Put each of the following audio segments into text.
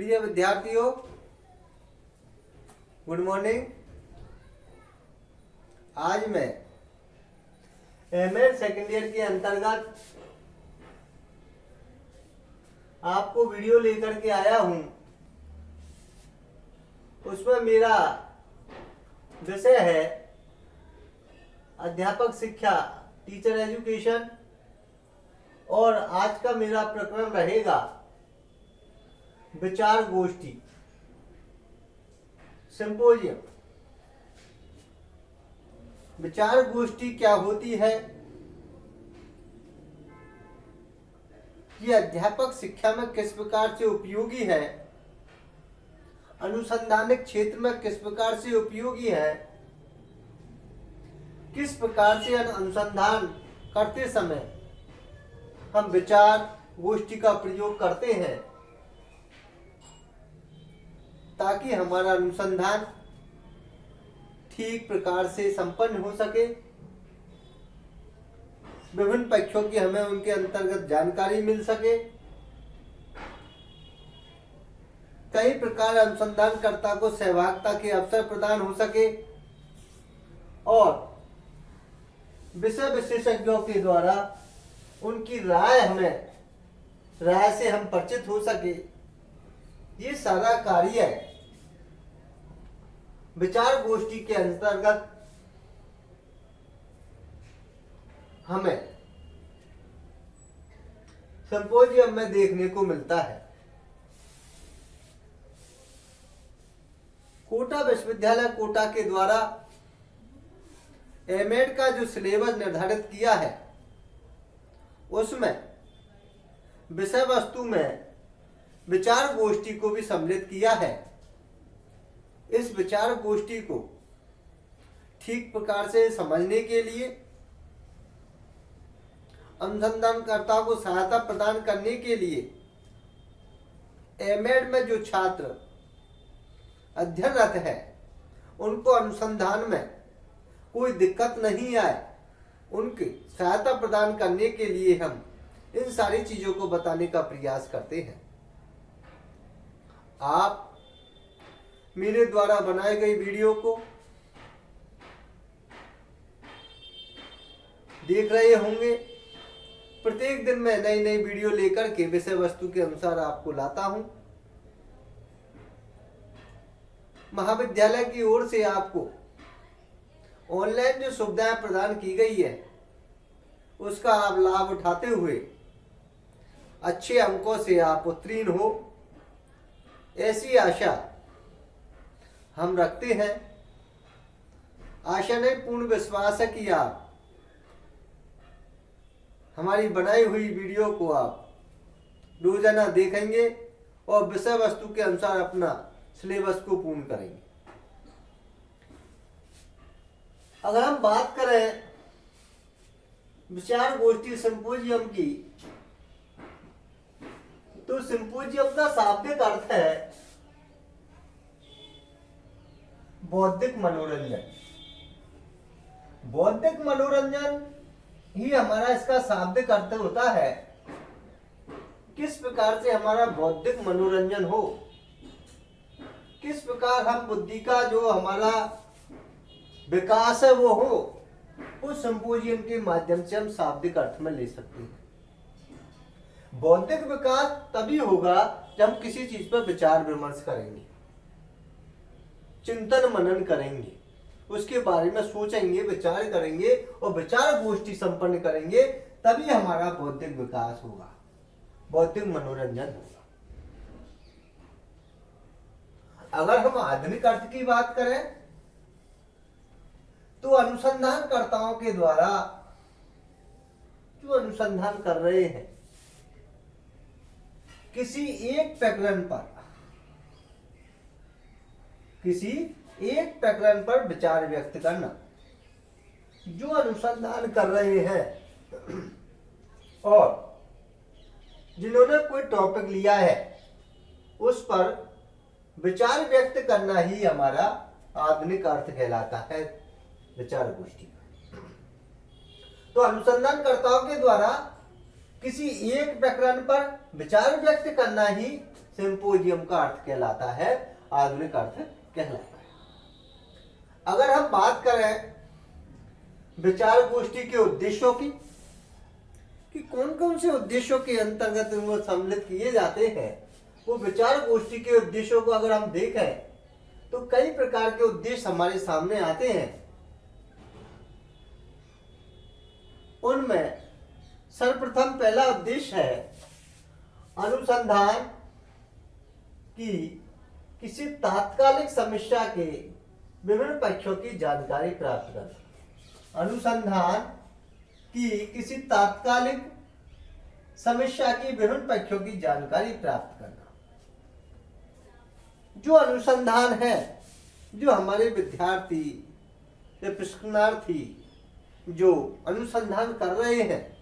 प्रिय विद्यार्थियों, good morning. आज मैं एमएड सेकेंड ईयर के अंतर्गत आपको वीडियो लेकर के आया हूं। उसमें मेरा विषय है अध्यापक शिक्षा, टीचर एजुकेशन, और आज का मेरा प्रकरण रहेगा विचार गोष्ठी, सिंपोजियम। विचार गोष्ठी क्या होती है कि अध्यापक शिक्षा में किस प्रकार से उपयोगी है, अनुसंधानिक क्षेत्र में किस प्रकार से उपयोगी है, किस प्रकार से अनुसंधान करते समय हम विचार गोष्ठी का प्रयोग करते हैं ताकि हमारा अनुसंधान ठीक प्रकार से संपन्न हो सके। विभिन्न पक्षों की हमें उनके अंतर्गत जानकारी मिल सके। कई प्रकार अनुसंधानकर्ता को सहभागिता के अवसर प्रदान हो सके और विषय विशेषज्ञों के द्वारा उनकी राय से हम परिचित हो सके। ये सारा कार्य विचार गोष्ठी के अंतर्गत हमें सिंपोजियम में देखने को मिलता है। कोटा विश्वविद्यालय कोटा के द्वारा एमएड का जो सिलेबस निर्धारित किया है उसमें विषय वस्तु में विचार गोष्ठी को भी सम्मिलित किया है। इस विचार गोष्ठी को ठीक प्रकार से समझने के लिए, अनुसंधानकर्ता को सहायता प्रदान करने के लिए एमएड में जो छात्र अध्ययनरत है उनको अनुसंधान में कोई दिक्कत नहीं आए, उनकी सहायता प्रदान करने के लिए हम इन सारी चीजों को बताने का प्रयास करते हैं। आप मेरे द्वारा बनाई गई वीडियो को देख रहे होंगे। प्रत्येक दिन मैं नई नई वीडियो लेकर के विषय वस्तु के अनुसार आपको लाता हूं। महाविद्यालय की ओर से आपको ऑनलाइन जो सुविधाएं प्रदान की गई है उसका आप लाभ उठाते हुए अच्छे अंकों से आप उत्तीर्ण हो, ऐसी आशा हम रखते हैं। आशा नहीं, पूर्ण विश्वास है कि आप हमारी बनाई हुई वीडियो को आप रोजाना देखेंगे और विषय वस्तु के अनुसार अपना सिलेबस को पूर्ण करेंगे। अगर हम बात करें विचार गोष्ठी सिंपोजियम की, तो सिंपोजियम का शाब्दिक अर्थ है बौद्धिक मनोरंजन। बौद्धिक मनोरंजन ही हमारा इसका शाब्दिक अर्थ होता है। किस प्रकार से हमारा बौद्धिक मनोरंजन हो, किस प्रकार हम बुद्धि का जो हमारा विकास है वो हो, उस सिंपोजियम के माध्यम से हम शाब्दिक अर्थ में ले सकते हैं। बौद्धिक विकास तभी होगा जब हम किसी चीज पर विचार विमर्श करेंगे, चिंतन मनन करेंगे, उसके बारे में सोचेंगे, विचार करेंगे और विचार गोष्ठी संपन्न करेंगे, तभी हमारा बौद्धिक विकास होगा, बौद्धिक मनोरंजन होगा। अगर हम आधुनिक अर्थ की बात करें तो अनुसंधानकर्ताओं के द्वारा जो अनुसंधान कर रहे हैं किसी एक प्रकरण पर विचार व्यक्त करना। जो अनुसंधान कर रहे हैं और जिन्होंने कोई टॉपिक लिया है उस पर विचार व्यक्त करना ही हमारा आधुनिक अर्थ कहलाता है, विचार गोष्ठी। तो अनुसंधानकर्ताओं के द्वारा किसी एक प्रकरण पर विचार व्यक्त करना ही सिंपोजियम का अर्थ कहलाता है, आधुनिक अर्थ कहलाता है। अगर हम बात करें विचार गोष्ठी के उद्देश्यों की, कि कौन कौन से उद्देश्यों के अंतर्गत वो सम्मिलित किए जाते हैं, वो विचार गोष्ठी के उद्देश्यों को अगर हम देखें तो कई प्रकार के उद्देश्य हमारे सामने आते हैं। उनमें सर्वप्रथम पहला उद्देश्य है अनुसंधान की किसी तात्कालिक समस्या के विभिन्न पक्षों की जानकारी प्राप्त करना। अनुसंधान की किसी तात्कालिक समस्या की विभिन्न पक्षों की जानकारी प्राप्त करना। जो अनुसंधान है, जो हमारे विद्यार्थी या प्रशिक्षणार्थी जो अनुसंधान कर रहे हैं,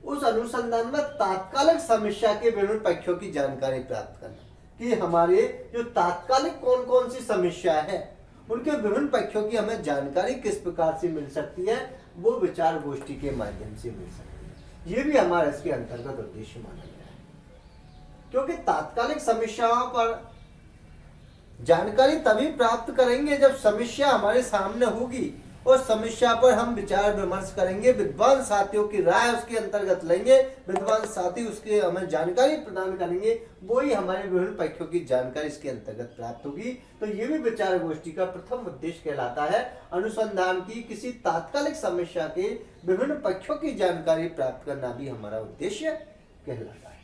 उस अनुसंधान में तात्कालिक समस्या के विभिन्न पक्षों की जानकारी प्राप्त करना, कि हमारे जो तात्कालिक कौन कौन सी समस्या है उनके विभिन्न पक्षों की हमें जानकारी किस प्रकार से मिल सकती है, वो विचार गोष्ठी के माध्यम से मिल सकती है। ये भी हमारा इसके अंतर्गत उद्देश्य माना गया है, क्योंकि तात्कालिक समस्याओं पर जानकारी तभी प्राप्त करेंगे जब समस्या हमारे सामने होगी और समस्या पर हम विचार विमर्श करेंगे, विद्वान साथियों की राय उसके अंतर्गत लेंगे, विद्वान साथी उसके हमें जानकारी प्रदान करेंगे, वो ही हमारे विभिन्न पक्षों की जानकारी इसके अंतर्गत प्राप्त होगी। तो ये भी विचार गोष्ठी का प्रथम उद्देश्य कहलाता है, अनुसंधान की किसी तात्कालिक समस्या के विभिन्न पक्षों की जानकारी प्राप्त करना भी हमारा उद्देश्य कहलाता है।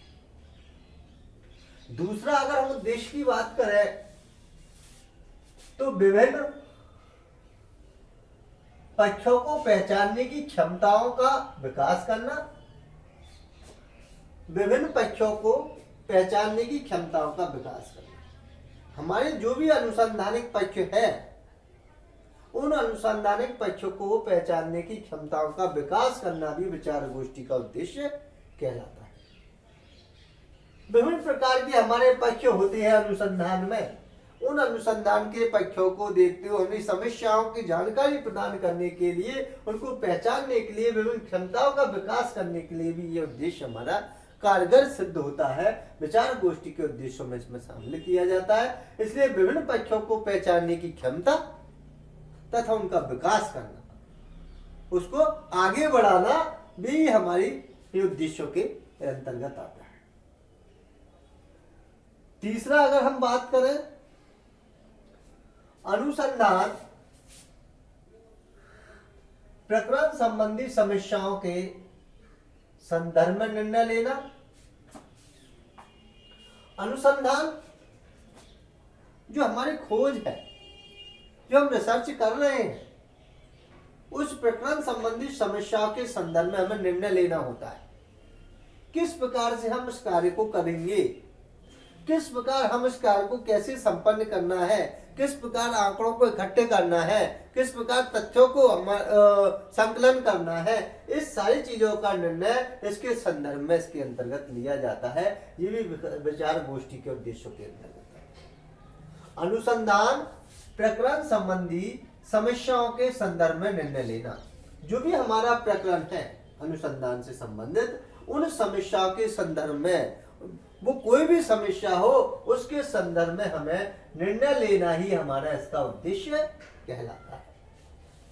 दूसरा, अगर हम उद्देश्य की बात करें तो विभिन्न पक्षों को पहचानने की क्षमताओं का विकास करना। विभिन्न पक्षों को पहचानने की क्षमताओं का विकास करना। हमारे जो भी अनुसंधानिक पक्ष है, उन अनुसंधानिक पक्षों को पहचानने की क्षमताओं का विकास करना भी विचार गोष्ठी का उद्देश्य कहलाता है। विभिन्न प्रकार के हमारे पक्ष होते हैं अनुसंधान में, उन अनुसंधान के पक्षों को देखते हुए उन्हें समस्याओं की जानकारी प्रदान करने के लिए, उनको पहचानने के लिए, विभिन्न क्षमताओं का विकास करने के लिए भी ये उद्देश्य हमारा कारगर सिद्ध होता है। विचार गोष्ठी के उद्देश्यों में इसमें शामिल किया जाता है। इसलिए विभिन्न पक्षों को पहचानने की क्षमता तथा उनका विकास करना, उसको आगे बढ़ाना भी हमारी उद्देश्यों के अंतर्गत आता है। तीसरा, अगर हम बात करें अनुसंधान प्रकरण संबंधी समस्याओं के संदर्भ में निर्णय लेना। अनुसंधान जो हमारी खोज है, जो हम रिसर्च कर रहे हैं, उस प्रकरण संबंधी समस्याओं के संदर्भ में हमें निर्णय लेना होता है। किस प्रकार से हम इस कार्य को करेंगे, किस प्रकार हम इस कार्य को कैसे संपन्न करना है, किस प्रकार आंकड़ों को इकट्ठे करना है, किस प्रकार तथ्यों को संकलन करना है, इस सारी चीजों का निर्णय इसके संदर्भ में इसके अंतर्गत लिया जाता है। ये भी विचार गोष्ठी के उद्देश्यों के अंतर्गत है। अनुसंधान प्रकरण संबंधी समस्याओं के संदर्भ में निर्णय लेना। जो भी हमारा प्रकरण है अनुसंधान से संबंधित, उन समस्याओं के संदर्भ में, वो कोई भी समस्या हो, उसके संदर्भ में हमें निर्णय लेना ही हमारा इसका उद्देश्य कहलाता है।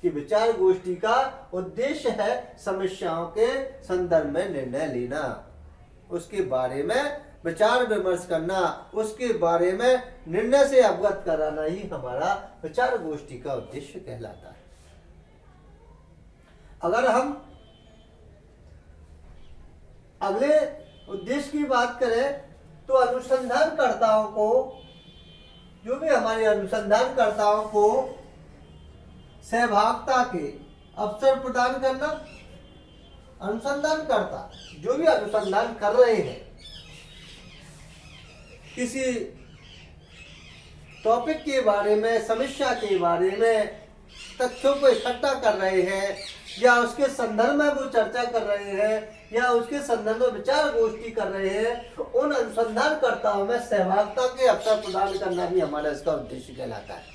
कि विचार गोष्ठी का उद्देश्य है समस्याओं के संदर्भ में निर्णय लेना, उसके बारे में विचार विमर्श करना, उसके बारे में निर्णय से अवगत कराना ही हमारा विचार गोष्ठी का उद्देश्य कहलाता है। अगर हम अगले उद्देश्य की बात करें तो अनुसंधानकर्ताओं को, जो भी हमारे अनुसंधानकर्ताओं को सहभागिता के अवसर प्रदान करना। अनुसंधानकर्ता जो भी अनुसंधान कर रहे हैं, किसी टॉपिक के बारे में, समस्या के बारे में तथ्यों को इकट्ठा कर रहे हैं, या उसके संदर्भ में वो चर्चा कर रहे हैं, या उसके संदर्भ में विचार गोष्ठी कर रहे हैं, उन अनुसंधानकर्ताओं में सहभागिता के अवसर प्रदान करना भी हमारा इसका उद्देश्य कहलाता है।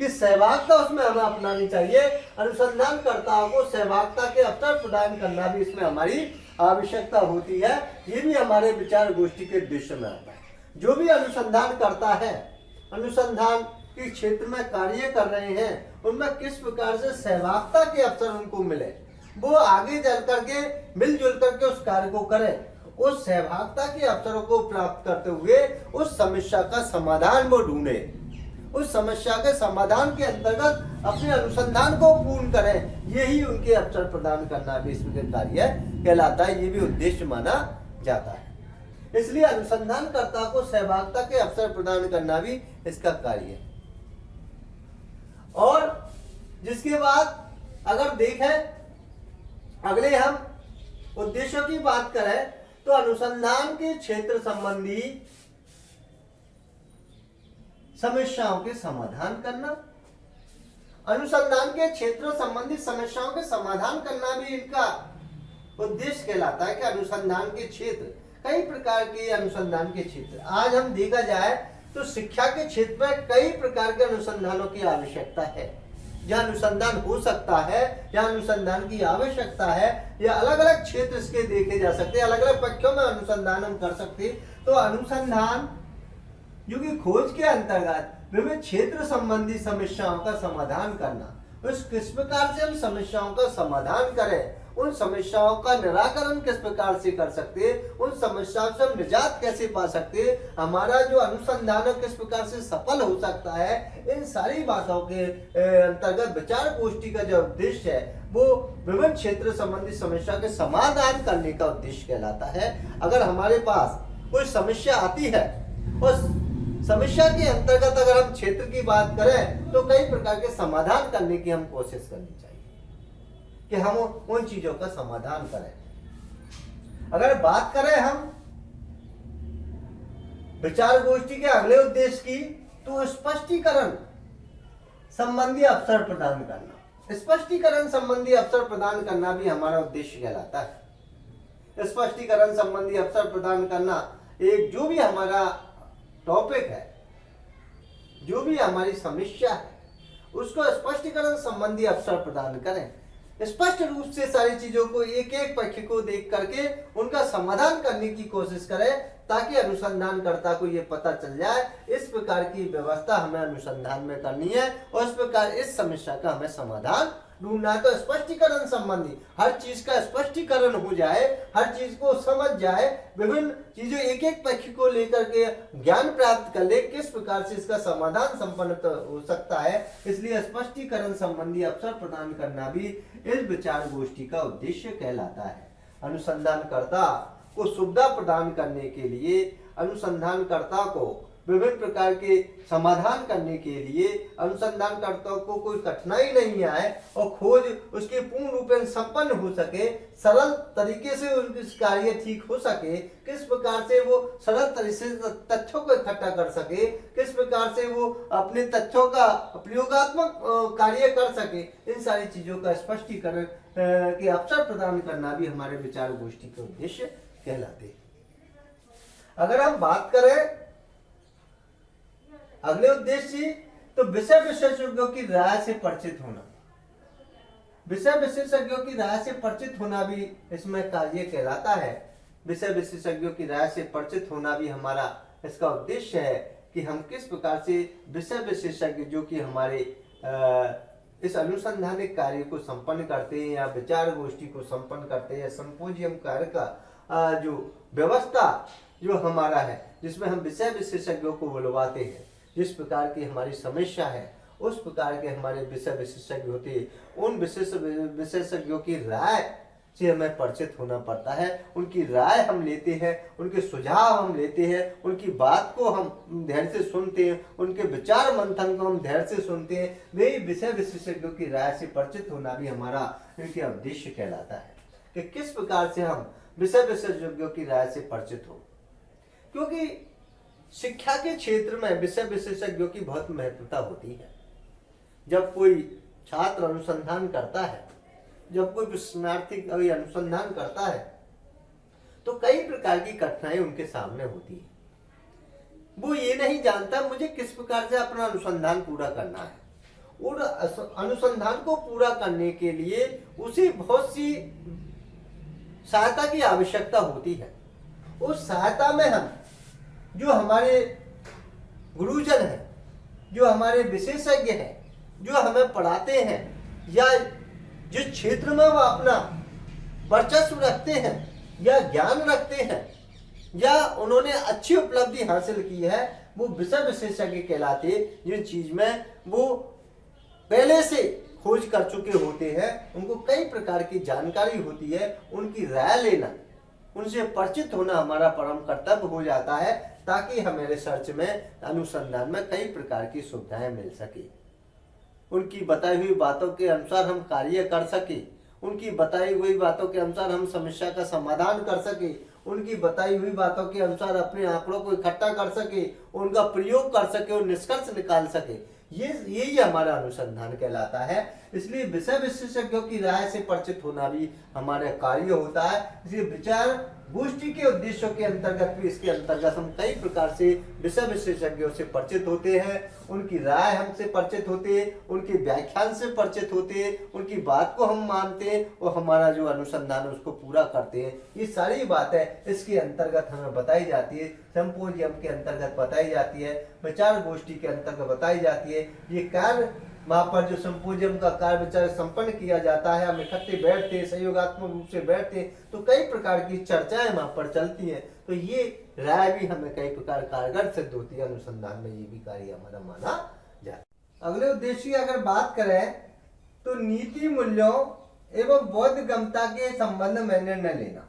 कि सहभागिता उसमें हमें अपनानी चाहिए, अनुसंधानकर्ताओं को सहभागिता के अवसर प्रदान करना भी इसमें हमारी आवश्यकता होती है, ये भी हमारे विचार गोष्ठी के उद्देश्य में आता है। जो भी अनुसंधान करता है, अनुसंधान के क्षेत्र में कार्य कर रहे हैं, उनमें किस प्रकार से सहभागिता के अवसर उनको मिले, वो आगे चल करके मिलजुल करके उस कार्य को करें, उस सहभागिता के अवसरों को प्राप्त करते हुए उस समस्या का समाधान वो ढूंढे, उस समस्या के समाधान के अंतर्गत अपने अनुसंधान को पूर्ण करें, यही उनके अवसर प्रदान करना भी इसमें कार्य कहलाता है, ये भी उद्देश्य माना जाता है। इसलिए अनुसंधानकर्ता को सहभागिता के अवसर प्रदान करना भी इसका कार्य है। और जिसके बाद अगर देखें अगले हम उद्देश्यों की बात करें तो अनुसंधान के क्षेत्र संबंधी समस्याओं के समाधान करना, अनुसंधान के क्षेत्र संबंधी समस्याओं के समाधान करना भी इनका उद्देश्य कहलाता है। कि अनुसंधान के क्षेत्र, कई प्रकार के अनुसंधान के क्षेत्र, आज हम देखा जाए तो शिक्षा के क्षेत्र में कई प्रकार के अनुसंधानों की आवश्यकता है। जहाँ अनुसंधान हो सकता है, जहाँ अनुसंधान की आवश्यकता है, या अलग अलग क्षेत्र इसके देखे जा सकते हैं, अलग अलग पक्षों में अनुसंधान हम कर सकते हैं। तो अनुसंधान जो कि खोज के अंतर्गत विभिन्न क्षेत्र संबंधी समस्याओं का समाधान करना, उस किस प्रकार से हम समस्याओं का समाधान करें, उन समस्याओं का निराकरण किस प्रकार से कर सकते हैं, उन समस्याओं से हम निजात कैसे पा सकते हैं, हमारा जो अनुसंधान है किस प्रकार से सफल हो सकता है, इन सारी बातों के अंतर्गत विचार गोष्ठी का जो उद्देश्य है वो विभिन्न क्षेत्र संबंधी समस्या के समाधान करने का उद्देश्य कहलाता है। अगर हमारे पास कोई समस्या आती है, उस समस्या के अंतर्गत अगर हम क्षेत्र की बात करें तो कई प्रकार के समाधान करने की हम कोशिश करनी चाहिए कि हम उन चीजों का समाधान करें। अगर बात करें हम विचार गोष्ठी के अगले उद्देश्य की तो स्पष्टीकरण संबंधी अवसर प्रदान करना, स्पष्टीकरण संबंधी अवसर प्रदान करना भी हमारा उद्देश्य कहलाता है। स्पष्टीकरण संबंधी अवसर प्रदान करना, एक जो भी हमारा टॉपिक है, जो भी हमारी समस्या है, उसको स्पष्टीकरण संबंधी अवसर प्रदान करें, स्पष्ट रूप से सारी चीजों को एक एक पक्ष को देख करके उनका समाधान करने की कोशिश करें, ताकि अनुसंधानकर्ता को ये पता चल जाए इस प्रकार की व्यवस्था हमें अनुसंधान में करनी है और इस प्रकार इस समस्या का हमें समाधान ढूंढना है। तो स्पष्टीकरण संबंधी हर चीज का स्पष्टीकरण हो जाए, हर चीज को समझ जाए, विभिन्न चीजों एक एक पक्ष को लेकर के ज्ञान प्राप्त कर ले, किस प्रकार से इसका समाधान संपन्न हो सकता है। इसलिए स्पष्टीकरण संबंधी अवसर प्रदान करना भी इस विचार गोष्ठी का उद्देश्य कहलाता है। अनुसंधानकर्ता को सुविधा प्रदान करने के लिए, अनुसंधानकर्ता को विभिन्न प्रकार के समाधान करने के लिए, अनुसंधानकर्ताओं को कोई कठिनाई नहीं आए और खोज उसके पूर्ण रूप में संपन्न हो सके, सरल तरीके से उनकी कार्य ठीक हो सके, किस प्रकार से वो सरल तरीके से तथ्यों को इकट्ठा कर सके, किस प्रकार से वो अपने तथ्यों का प्रयोगात्मक कार्य कर सके, इन सारी चीजों का स्पष्टीकरण के अवसर प्रदान करना भी हमारे विचार गोष्ठी के उद्देश्य कहलाते हैं। अगर हम बात करें अगले उद्देश्य तो विषय विशेषज्ञों की राय से परिचित होना, विषय विशेषज्ञों की राय से परिचित होना भी इसमें कार्य कहलाता है। विषय विशेषज्ञों की राय से परिचित होना भी हमारा इसका उद्देश्य है कि हम किस प्रकार से विषय विशेषज्ञ जो कि हमारे इस अनुसंधानिक कार्य को संपन्न करते हैं या विचार गोष्ठी को संपन्न करते हैं, संपोजियम कार्य का जो व्यवस्था जो हमारा है, जिसमें हम विषय विशेषज्ञों को बुलवाते हैं, जिस प्रकार की हमारी समस्या है उस प्रकार के हमारे विषय विशेषज्ञ होते हैं, उन विशेषज्ञों की राय से हमें परिचित होना पड़ता है। उनकी राय हम लेते हैं, उनके सुझाव हम लेते हैं, उनकी बात को हम धैर्य से सुनते हैं, उनके विचार मंथन को हम धैर्य से सुनते हैं। वही विषय विशेषज्ञों की राय से परिचित होना भी हमारा इनके उद्देश्य कहलाता है कि किस प्रकार से हम विषय विशेषज्ञों की राय से परिचित हो। क्योंकि शिक्षा के क्षेत्र में विषय विशेषज्ञों की बहुत महत्वता होती है। जब कोई छात्र अनुसंधान करता है, जब कोई विस्मयार्थी अनुसंधान करता है तो कई प्रकार की कठिनाई उनके सामने होती है। वो ये नहीं जानता मुझे किस प्रकार से अपना अनुसंधान पूरा करना है, और अनुसंधान को पूरा करने के लिए उसे बहुत सी सहायता की आवश्यकता होती है। उस सहायता में हम जो हमारे गुरुजन हैं, जो हमारे विशेषज्ञ हैं, जो हमें पढ़ाते हैं या जिस क्षेत्र में वो अपना वर्चस्व रखते हैं या ज्ञान रखते हैं या उन्होंने अच्छी उपलब्धि हासिल की है, वो विषय विशेषज्ञ कहलाते, जिन चीज में वो पहले से खोज कर चुके होते हैं, उनको कई प्रकार की जानकारी होती है, उनकी राय लेना, उनसे परिचित होना हमारा परम कर्तव्य हो जाता है, ताकि हमें रिसर्च में, अनुसंधान में कई प्रकार की सुविधाएं मिल सके। उनकी बताई हुई बातों के अनुसार हम कार्य कर सके, उनकी बताई हुई बातों के अनुसार हम समस्या का समाधान कर सके, उनकी बताई हुई बातों के अनुसार अपने आंकड़ों को इकट्ठा कर सके, उनका प्रयोग कर सके और निष्कर्ष निकाल सके। यही हमारा अनुसंधान कहलाता है। इसलिए विषय विशेषज्ञों की राय से परिचित होना भी हमारा कार्य होता है। इसलिए विचार गोष्ठी के उद्देश्यों के अंतर्गत भी, इसके अंतर्गत हम कई प्रकार से विषय विशेषज्ञों से परिचित होते हैं, उनकी राय हमसे परिचित होते हैं, उनके व्याख्यान से परिचित होते हैं, उनकी बात को हम मानते हैं और हमारा जो अनुसंधान है उसको पूरा करते हैं। ये सारी बातें इसके अंतर्गत हमें बताई जाती है, सिंपोजियम के अंतर्गत बताई जाती है, विचार गोष्ठी के अंतर्गत बताई जाती है। ये कार्य वहां पर जो सिंपोजियम का कार्य विचार संपन्न किया जाता है, हम इकट्ठे बैठते, सहयोगात्मक रूप से बैठते, तो कई प्रकार की चर्चाएं वहां पर चलती हैं। तो ये राय भी हमें कई प्रकार कारगर सिद्ध होती है अनुसंधान में, ये भी कार्य हमारा माना जाता है। अगले उद्देश्य की अगर बात करें तो नीति मूल्यों एवं बौद्धिगमता के संबंध में निर्णय लेना।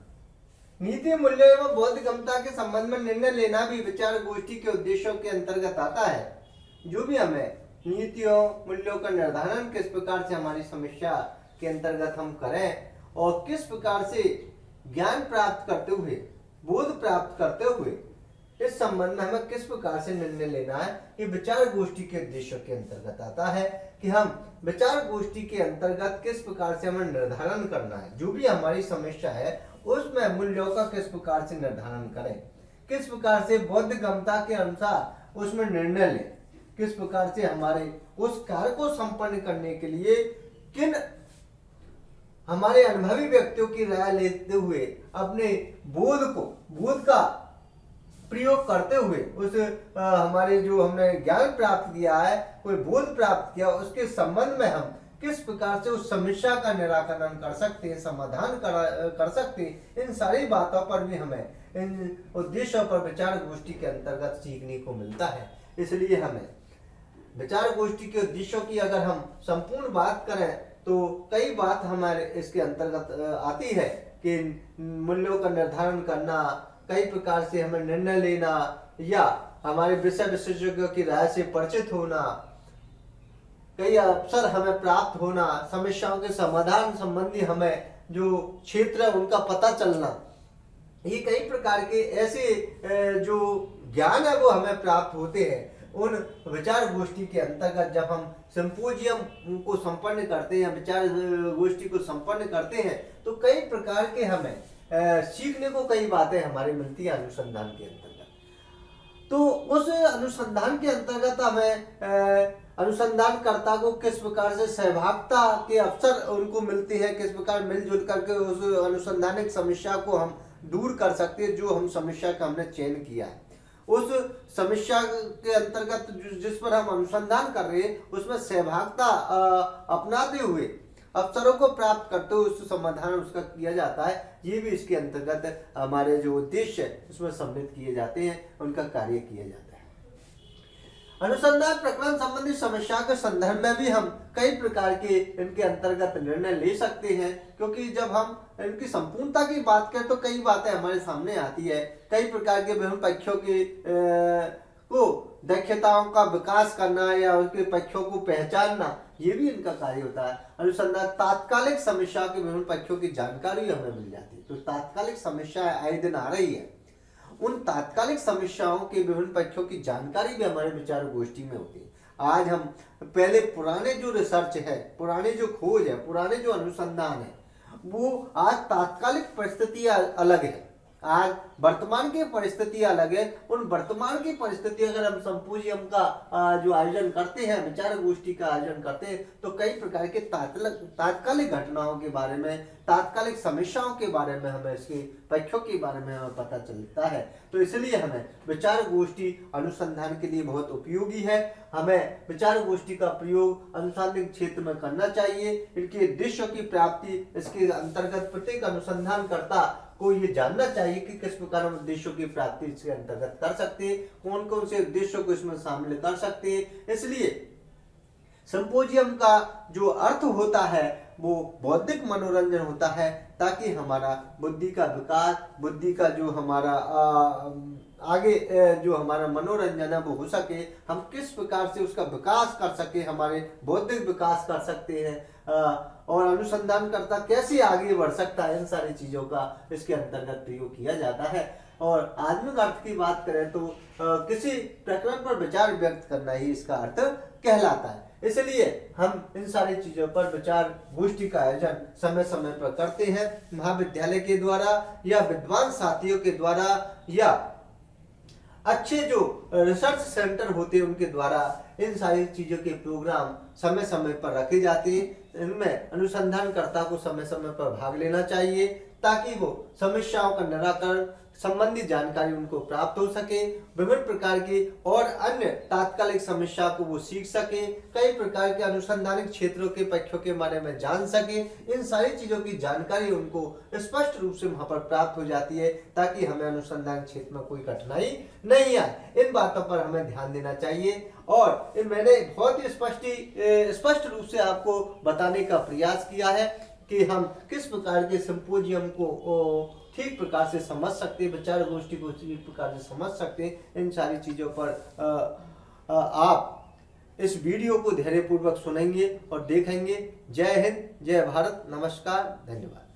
नीति मूल्यों एवं बौद्धिगमता के संबंध में निर्णय लेना भी विचार गोष्ठी के उद्देश्यों के अंतर्गत आता है। जो भी हमें नीतियों मूल्यों का निर्धारण किस प्रकार से हमारी समस्या के अंतर्गत हम करें और किस प्रकार से ज्ञान प्राप्त करते हुए, बोध प्राप्त करते हुए, इस संबंध में हमें किस प्रकार से निर्णय लेना है, ये विचार गोष्ठी के उद्देश्यों के अंतर्गत आता है कि हम विचार गोष्ठी के अंतर्गत किस प्रकार से हमें निर्धारण करना है। जो भी हमारी समस्या है उसमें मूल्यों का किस प्रकार से निर्धारण करें, किस प्रकार से बौद्धिगमता के अनुसार उसमें निर्णय लें, किस प्रकार से हमारे उस कार्य को संपन्न करने के लिए किन हमारे अनुभवी व्यक्तियों की राय लेते हुए अपने बोध का प्रयोग करते हुए उस हमारे जो हमने ज्ञान प्राप्त किया है, कोई बोध प्राप्त किया, उसके संबंध में हम किस प्रकार से उस समस्या का निराकरण कर सकते हैं, समाधान कर सकते हैं। इन सारी बातों पर भी हमें इन उद्देश्यों पर विचार गोष्ठी के अंतर्गत सीखने को मिलता है। इसलिए हमें विचार गोष्ठी के उद्देश्यों की अगर हम संपूर्ण बात करें तो कई बात हमारे इसके अंतर्गत आती है कि मूल्यों का निर्धारण करना, कई प्रकार से हमें निर्णय लेना या हमारे विषय विशेषज्ञों की राय से परिचित होना, कई अवसर हमें प्राप्त होना, समस्याओं के समाधान संबंधी हमें जो क्षेत्र है उनका पता चलना, ये कई प्रकार के ऐसे जो ज्ञान है वो हमें प्राप्त होते हैं। उन विचार गोष्ठी के अंतर्गत जब हम सिंपोजियम को संपन्न करते हैं, विचार गोष्ठी को संपन्न करते हैं, तो कई प्रकार के हमें सीखने को कई बातें हमारे मिलती हैं अनुसंधान के अंतर्गत। तो उस अनुसंधान के अंतर्गत हमें अनुसंधानकर्ता को किस प्रकार से सहभागिता के अवसर उनको मिलते हैं, किस प्रकार मिलजुल करके उस अनुसंधानिक समस्या को हम दूर कर सकते हैं, जो हम समस्या का हमने चयन किया है। उस समस्या के अंतर्गत जिस पर हम अनुसंधान कर रहे हैं उसमें सहभागिता अपनाते हुए अवसरों को प्राप्त करते हुए उस समाधान उसका किया जाता है। ये भी इसके अंतर्गत हमारे जो उद्देश्य है उसमें सम्मिलित किए जाते हैं, उनका कार्य किया जाता है। अनुसंधान प्रकरण संबंधी समस्या के संदर्भ में भी हम कई प्रकार के इनके अंतर्गत निर्णय ले सकते हैं, क्योंकि जब हम इनकी संपूर्णता की बात करें तो कई बातें हमारे सामने आती है। कई प्रकार के विभिन्न पक्षों के को दक्षताओं का विकास करना या उनके पक्षों को पहचानना, ये भी इनका कार्य होता है। अनुसंधान तात्कालिक समस्या के विभिन्न पक्षों की जानकारी हमें मिल जाती है। तो तात्कालिक समस्या आए दिन आ रही है, उन तात्कालिक समस्याओं के विभिन्न पक्षों की जानकारी भी हमारे विचार गोष्ठी में होती है। आज हम पहले पुराने जो रिसर्च है, पुराने जो खोज है, पुराने जो अनुसंधान है, वो आज तात्कालिक परिस्थिति अलग है। आज वर्तमान की परिस्थिति अलग है। उन वर्तमान की परिस्थिति अगर हम संपोजियम का जो आयोजन करते हैं, विचार गोष्ठी का आयोजन करते हैं, तो कई प्रकार के तात्कालिक घटनाओं के बारे में, तात्कालिक समस्याओं के बारे में, हमें इसके पक्षों के बारे में हमें पता चलता है। तो इसलिए हमें विचार गोष्ठी अनुसंधान के लिए बहुत उपयोगी है। हमें विचार गोष्ठी का प्रयोग अनुसंधान क्षेत्र में करना चाहिए। इनके उद्देश्यों की प्राप्ति, इसके अंतर्गत प्रत्येक अनुसंधानकर्ता को ये जानना चाहिए कि किस प्रकार हम उद्देश्यों की प्राप्ति इसके अंतर्गत कर सकते हैं, कौन कौन से उद्देश्यों को इसमें शामिल कर सकते हैं। इसलिए सिंपोजियम का जो अर्थ होता है वो बौद्धिक मनोरंजन होता है, ताकि हमारा बुद्धि का विकास, बुद्धि का जो हमारा आगे जो हमारा मनोरंजन है वो हो सके, हम किस प्रकार से उसका विकास कर सके, हमारे बौद्धिक विकास कर सकते हैं, और अनुसंधानकर्ता कैसे आगे बढ़ सकता है, इन सारी चीजों का इसके अंतर्गत प्रयोग किया जाता है। और आत्मिक अर्थ की बात करें तो किसी प्रकरण पर विचार व्यक्त करना ही इसका अर्थ कहलाता है। इसलिए हम इन सारी चीजों पर विचार गोष्ठी का आयोजन समय समय पर करते हैं, महाविद्यालय के द्वारा या विद्वान साथियों के द्वारा या अच्छे जो रिसर्च सेंटर होते हैं उनके द्वारा इन सारी चीजों के प्रोग्राम समय समय पर रखे जाते हैं। इनमें अनुसंधानकर्ता को समय समय पर भाग लेना चाहिए, ताकि वो समस्याओं का निराकरण संबंधी जानकारी उनको प्राप्त हो सके, विभिन्न प्रकार की और अन्य तात्कालिक समस्या को वो सीख सके, कई प्रकार के अनुसंधानिक क्षेत्रों के पक्षों के बारे में जान सके। इन सारी चीजों की जानकारी उनको स्पष्ट रूप से वहां पर प्राप्त हो जाती है, ताकि हमें अनुसंधान क्षेत्र में कोई कठिनाई नहीं आए। इन बातों पर हमें ध्यान देना चाहिए, और मैंने बहुत ही स्पष्ट रूप से आपको बताने का प्रयास किया है कि हम किस प्रकार के सिंपोजियम को ठीक प्रकार से समझ सकते हैं, विचार गोष्ठी को ठीक प्रकार से समझ सकते हैं। इन सारी चीजों पर आप इस वीडियो को धैर्यपूर्वक सुनेंगे और देखेंगे। जय हिंद, जय भारत, नमस्कार, धन्यवाद।